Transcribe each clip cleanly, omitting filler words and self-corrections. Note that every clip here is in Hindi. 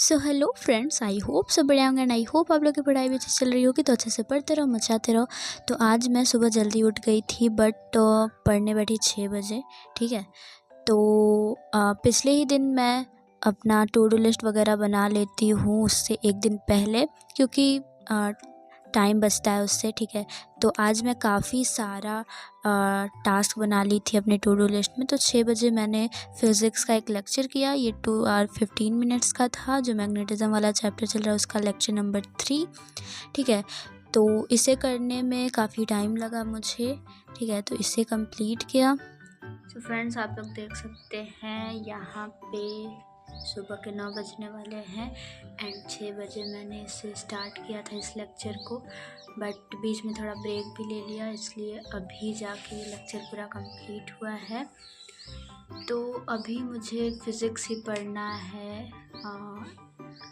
So hello friends, I hope सब बढ़िया होंगे एंड आई होप आप लोग की पढ़ाई भी अच्छी चल रही होगी। तो अच्छे से पढ़ते रहो, मचाते रहो। तो आज मैं सुबह जल्दी उठ गई थी बट पढ़ने बैठी 6 बजे। ठीक है। तो पिछले ही दिन मैं अपना टू डू लिस्ट वगैरह बना लेती हूँ उससे एक दिन पहले, क्योंकि टाइम बचता है उससे। ठीक है। तो आज मैं काफ़ी सारा टास्क बना ली थी अपने टू डू लिस्ट में। तो 6 बजे मैंने फ़िज़िक्स का एक लेक्चर किया। ये 2 आवर 15 मिनट्स का था। जो मैग्नेटिज़्म वाला चैप्टर चल रहा है उसका लेक्चर नंबर 3। ठीक है। तो इसे करने में काफ़ी टाइम लगा मुझे। ठीक है। तो इसे कंप्लीट किया। तो फ्रेंड्स, आप लोग देख सकते हैं यहाँ पे सुबह के 9 बजने वाले हैं एंड 6 बजे मैंने इसे स्टार्ट किया था इस लेक्चर को। बट बीच में थोड़ा ब्रेक भी ले लिया, इसलिए अभी जाके ये लेक्चर पूरा कंप्लीट हुआ है। तो अभी मुझे फ़िज़िक्स ही पढ़ना है।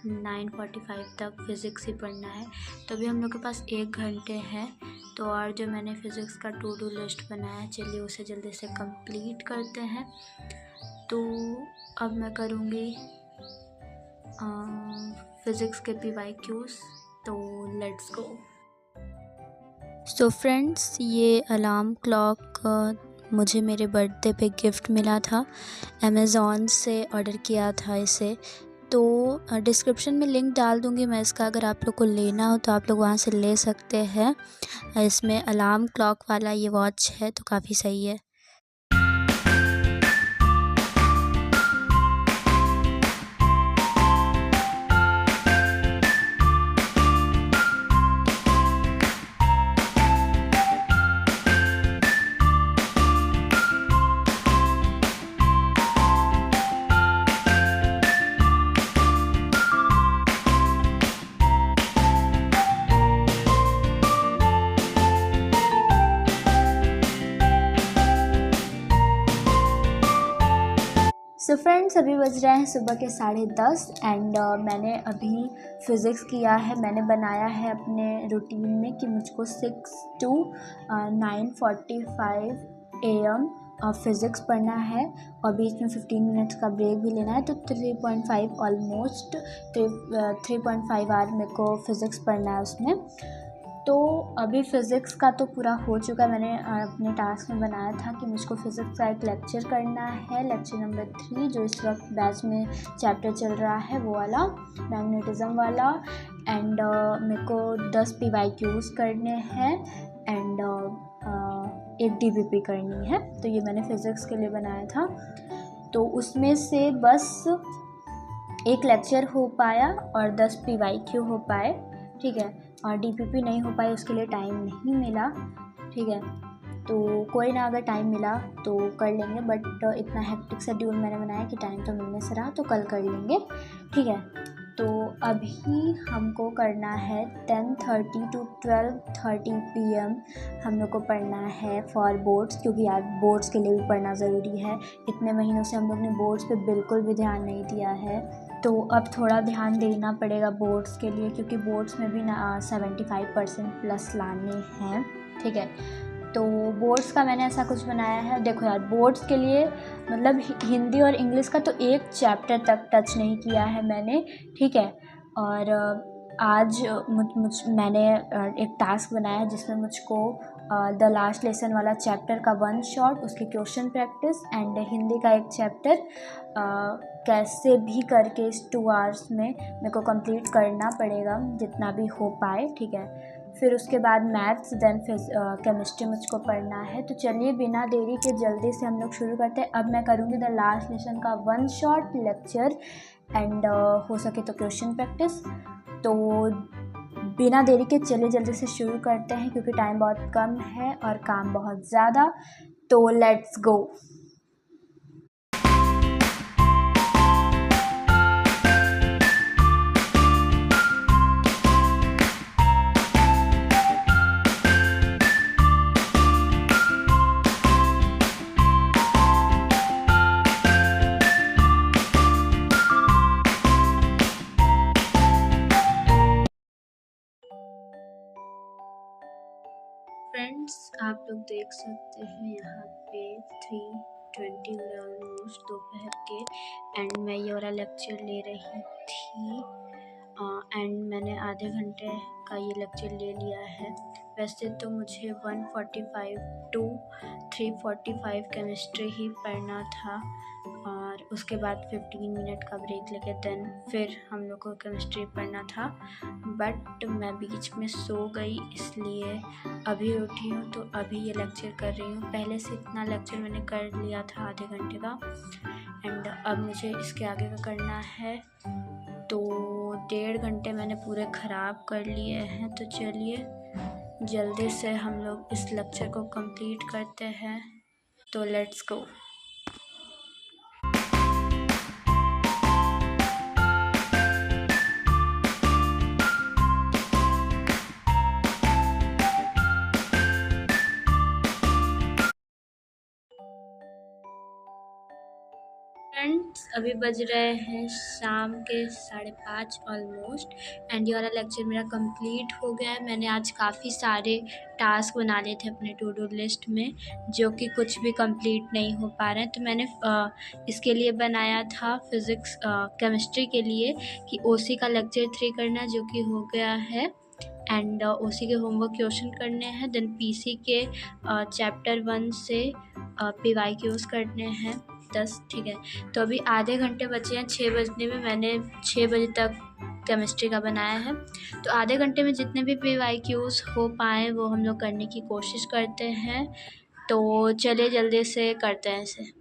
9:45 तक फ़िज़िक्स ही पढ़ना है। तो अभी हम लोग के पास 1 घंटे हैं। तो और जो मैंने फ़िज़िक्स का टू डू लिस्ट बनाया, चलिए उसे जल्दी से कंप्लीट करते हैं। तो अब मैं करूँगी फ़िज़िक्स के PYQs। तो लेट्स गो। सो फ्रेंड्स, ये अलार्म क्लॉक मुझे मेरे बर्थडे पे गिफ्ट मिला था। अमेज़ॉन से ऑर्डर किया था इसे। तो डिस्क्रिप्शन में लिंक डाल दूँगी मैं इसका, अगर आप लोग को लेना हो तो आप लोग वहाँ से ले सकते हैं। इसमें अलार्म क्लॉक वाला ये वॉच है, तो काफ़ी सही है। सो फ्रेंड्स, अभी बज रहे हैं सुबह के 10:30 एंड मैंने अभी फ़िज़िक्स किया है। मैंने बनाया है अपने रूटीन में कि मुझको 6 to 9:45 AM फ़िज़िक्स पढ़ना है और बीच में 15 मिनट्स का ब्रेक भी लेना है। तो 3.5 ऑलमोस्ट 3.5 आवर मेरे को फ़िज़िक्स पढ़ना है उसमें। तो अभी फ़िज़िक्स का तो पूरा हो चुका है। मैंने अपने टास्क में बनाया था कि मुझको फ़िज़िक्स का एक लेक्चर करना है, लेक्चर नंबर 3, जो इस वक्त बैच में चैप्टर चल रहा है वो वाला, मैग्नेटिज़्म वाला। एंड मेरे को 10 PYQs करने हैं एंड एक DBP करनी है। तो ये मैंने फ़िज़िक्स के लिए बनाया था। तो उसमें से बस एक लेक्चर हो पाया और 10 PYQ हो पाए। ठीक है। और DPP नहीं हो पाई, उसके लिए टाइम नहीं मिला। ठीक है। तो कोई ना, अगर टाइम मिला तो कर लेंगे, बट इतना हेक्टिक शेड्यूल मैंने बनाया कि टाइम तो मिलने से रहा, तो कल कर लेंगे। ठीक है। तो अभी हमको करना है 10:30 to 12:30 PM हम लोग को पढ़ना है फॉर बोर्ड्स, क्योंकि यार बोर्ड्स के लिए भी पढ़ना ज़रूरी है। इतने महीनों से हम लोग ने बोर्ड्स पे बिल्कुल भी ध्यान नहीं दिया है, तो अब थोड़ा ध्यान देना पड़ेगा बोर्ड्स के लिए, क्योंकि बोर्ड्स में भी ना 75% प्लस लाने हैं। ठीक है। तो बोर्ड्स का मैंने ऐसा कुछ बनाया है। देखो यार, बोर्ड्स के लिए मतलब हिंदी और इंग्लिश का तो एक चैप्टर तक टच नहीं किया है मैंने। ठीक है। और आज मैंने एक टास्क बनाया है जिसमें मुझको द लास्ट लेसन वाला चैप्टर का 1 शॉट, उसकी क्वेश्चन प्रैक्टिस एंड हिंदी का एक चैप्टर कैसे भी करके इस 2 आवर्स में मेरे को कंप्लीट करना पड़ेगा, जितना भी हो पाए। ठीक है। फिर उसके बाद मैथ्स, देन केमिस्ट्री मुझको पढ़ना है। तो चलिए बिना देरी के जल्दी से हम लोग शुरू करते हैं। अब मैं करूँगी द लास्ट लेसन का 1 शॉट लेक्चर एंड हो सके तो क्वेश्चन प्रैक्टिस। तो बिना देरी के चलिए जल्दी से शुरू करते हैं, क्योंकि टाइम बहुत कम है और काम बहुत ज़्यादा। तो लेट्स गो। फ्रेंड्स, आप लोग देख सकते हैं यहाँ पे 3:20 हो रहा है ऑलमोस्ट दोपहर के, एंड मैं ये वाला लेक्चर ले रही थी। थी एंड मैंने आधे घंटे का ये लेक्चर ले लिया है। वैसे तो मुझे 1:45 टू 3:45 केमिस्ट्री ही पढ़ना था और उसके बाद 15 मिनट का ब्रेक लेके देन फिर हम लोग को केमिस्ट्री पढ़ना था, बट मैं बीच में सो गई, इसलिए अभी उठी हूँ तो अभी ये लेक्चर कर रही हूँ। पहले से इतना लेक्चर मैंने कर लिया था आधे घंटे का एंड अब मुझे इसके आगे का करना है, तो 1.5 घंटे मैंने पूरे ख़राब कर लिए हैं। तो चलिए जल्दी से हम लोग इस लेक्चर को कंप्लीट करते हैं, तो लेट्स गो। फ्रेंड्स अभी बज रहे हैं शाम के 5:30 ऑलमोस्ट एंड ये वाला लेक्चर मेरा कंप्लीट हो गया है। मैंने आज काफ़ी सारे टास्क बना लिए थे अपने टू डू लिस्ट में, जो कि कुछ भी कंप्लीट नहीं हो पा रहे हैं। तो मैंने इसके लिए बनाया था फिज़िक्स केमिस्ट्री के लिए कि ओसी का लेक्चर 3 करना है, जो कि हो गया है एंड ओसी के होमवर्क क्वेश्चन करने हैं। देन पीसी के चैप्टर 1 से PYQs करने हैं 10, ठीक है। तो अभी आधे घंटे बचे हैं 6 बजने में। मैंने 6 बजे तक केमिस्ट्री का बनाया है, तो आधे घंटे में जितने भी PYQs हो पाए वो हम लोग करने की कोशिश करते हैं। तो चलिए जल्दी से करते हैं इसे।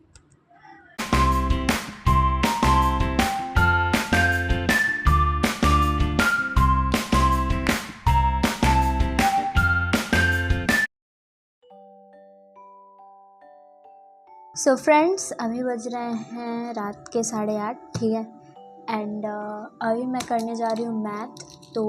सो फ्रेंड्स अभी बज रहे हैं रात के 8:30, ठीक है। एंड अभी मैं करने जा रही हूँ मैथ। तो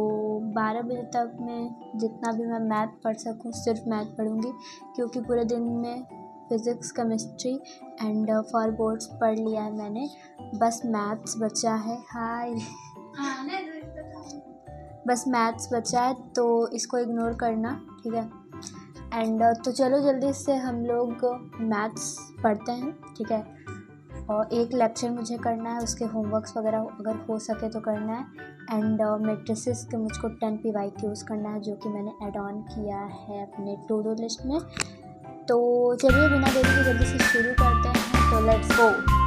12 बजे तक मैं जितना भी मैं मैथ पढ़ सकूँ सिर्फ मैथ पढ़ूँगी, क्योंकि पूरे दिन में physics chemistry and for boards पढ़ लिया है मैंने, बस मैथ्स बचा है। हाय बस मैथ्स बचा है, तो इसको इग्नोर करना, ठीक है। एंड तो चलो जल्दी से हम लोग मैथ्स पढ़ते हैं, ठीक है। और एक लेक्चर मुझे करना है, उसके होमवर्क्स वगैरह अगर हो सके तो करना है। एंड मेट्रिसेस के मुझको 10 PYQs करना है, जो कि मैंने ऐड ऑन किया है अपने टू डू लिस्ट में। तो चलिए बिना देरी के जल्दी से शुरू करते हैं, तो लेट्स गो।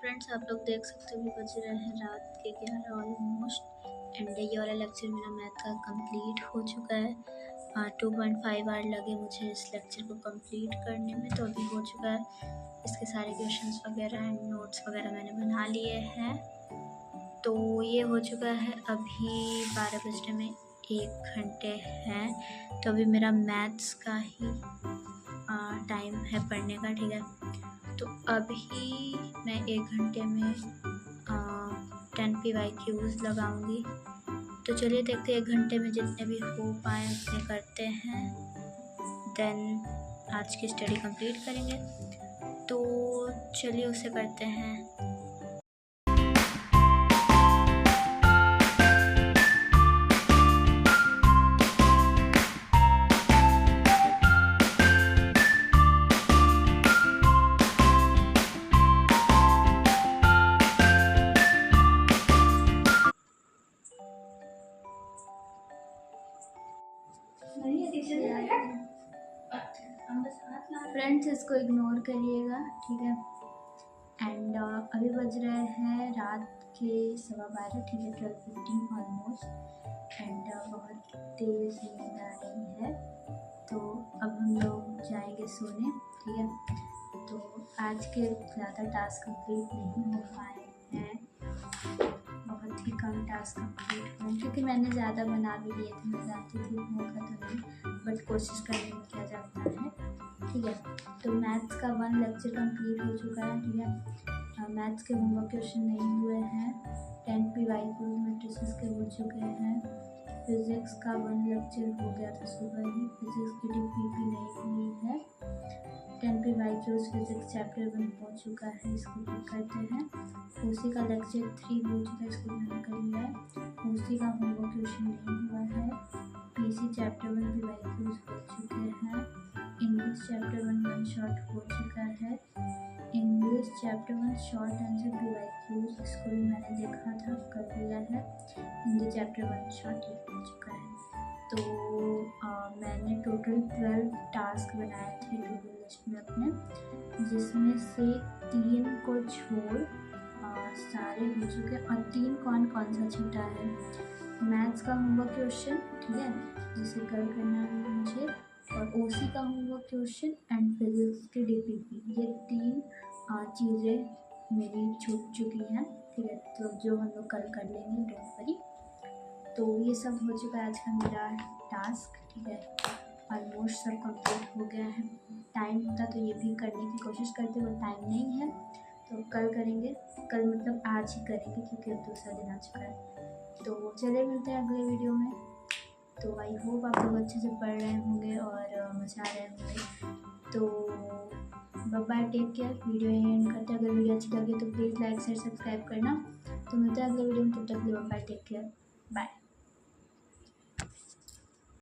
फ्रेंड्स आप लोग देख सकते हो भी बज रहे हैं रात के 11 ऑलमोस्ट एंड ये वाला लेक्चर मेरा मैथ का कंप्लीट हो चुका है। 2.5 आवर लगे मुझे इस लेक्चर को कंप्लीट करने में, तो अभी हो चुका है। इसके सारे क्वेश्चंस वगैरह एंड नोट्स वगैरह मैंने बना लिए हैं, तो ये हो चुका है। अभी 12 बजने में 1 घंटे हैं, तो अभी मेरा मैथ्स का ही टाइम है पढ़ने का, ठीक है। तो अभी मैं 1 घंटे में 10 PYQs लगाऊंगी। तो चलिए देखते हैं 1 घंटे में जितने भी हो पाए उतने करते हैं, देन आज की स्टडी कंप्लीट करेंगे। तो चलिए उसे करते हैं। फ्रेंड्स इसको इग्नोर करिएगा, ठीक है। एंड अभी बज रहे हैं रात के 12:15, ठीक है, 12:15 ऑलमोस्ट एंड बहुत तेज़ नींद आ रही है। तो अब हम लोग जाएंगे सोने, ठीक है। तो आज के ज़्यादा टास्क कंप्लीट नहीं हो पाए हैं, बहुत ही कम टास्क कंप्लीट हुए, क्योंकि मैंने ज़्यादा बना भी लिए थे। मैं जानती थी मौका तो नहीं, बट कोशिश करने में क्या जाता है, ठीक है। तो मैथ्स का 1 लेक्चर कंप्लीट हो चुका है, ठीक है। मैथ्स के होमवर्क क्वेश्चन नहीं हुए हैं। 10 PYQs मैट्रिसेस के हो चुके हैं। फिज़िक्स का 1 लेक्चर हो गया था सुबह ही, फिज़िक्स की DPP नहीं हुई है। NPYQs फिजिक्स चैप्टर 1 हो चुका है, इसको क्लिक करते हैं। उसी का लेक्चर 3 हो चुका है, इसको मैंने कर लिया है। उसी का होमवर्क क्वेश्चन नहीं हुआ है। PC चैप्टर 1 PYQs हो चुके हैं। इंग्लिश चैप्टर 1 वन शॉट हो चुका है। English chapter 1 short answer PYQs इसको भी मैंने देखा था, कर लिया है। हिंदी चैप्टर 1 शॉर्ट ये हो चुका है। तो मैंने टोटल 12 टास्क बनाए थे टू डू लिस्ट में अपने, जिसमें से 3 को छोड़ सारे हो चुके। और 3 कौन कौन सा छूटा है? मैथ्स का होमवर्क क्वेश्चन, ठीक है, जिसे कल करना है मुझे, और OC का होमवर्क क्वेश्चन एंड फिजिक्स की DPP, ये 3 चीज़ें मेरी छूट चुकी हैं, ठीक है। तो जो हम लोग कल कर लेंगे, डोंट वरी। तो ये सब हो चुका है आज का मेरा टास्क, ठीक है। ऑलमोस्ट सब कंप्लीट हो गया है। टाइम होता तो ये भी करने की कोशिश करते, वो टाइम नहीं है, तो कल करेंगे। कल मतलब आज ही करेंगे, क्योंकि अब दूसरा दिन आ चुका है। तो चलिए मिलते हैं अगले वीडियो में। तो आई होप आप लोग अच्छे से पढ़ रहे होंगे और मज़ा आ रहे होंगे। तो bye, take care. Video end करते हैं। अगर वीडियो अच्छी लगे तो प्लीज़ लाइक शेयर सब्सक्राइब करना। तो मिलते हैं अगले वीडियो में, तब तक के लिए बाय, टेक केयर, बाय।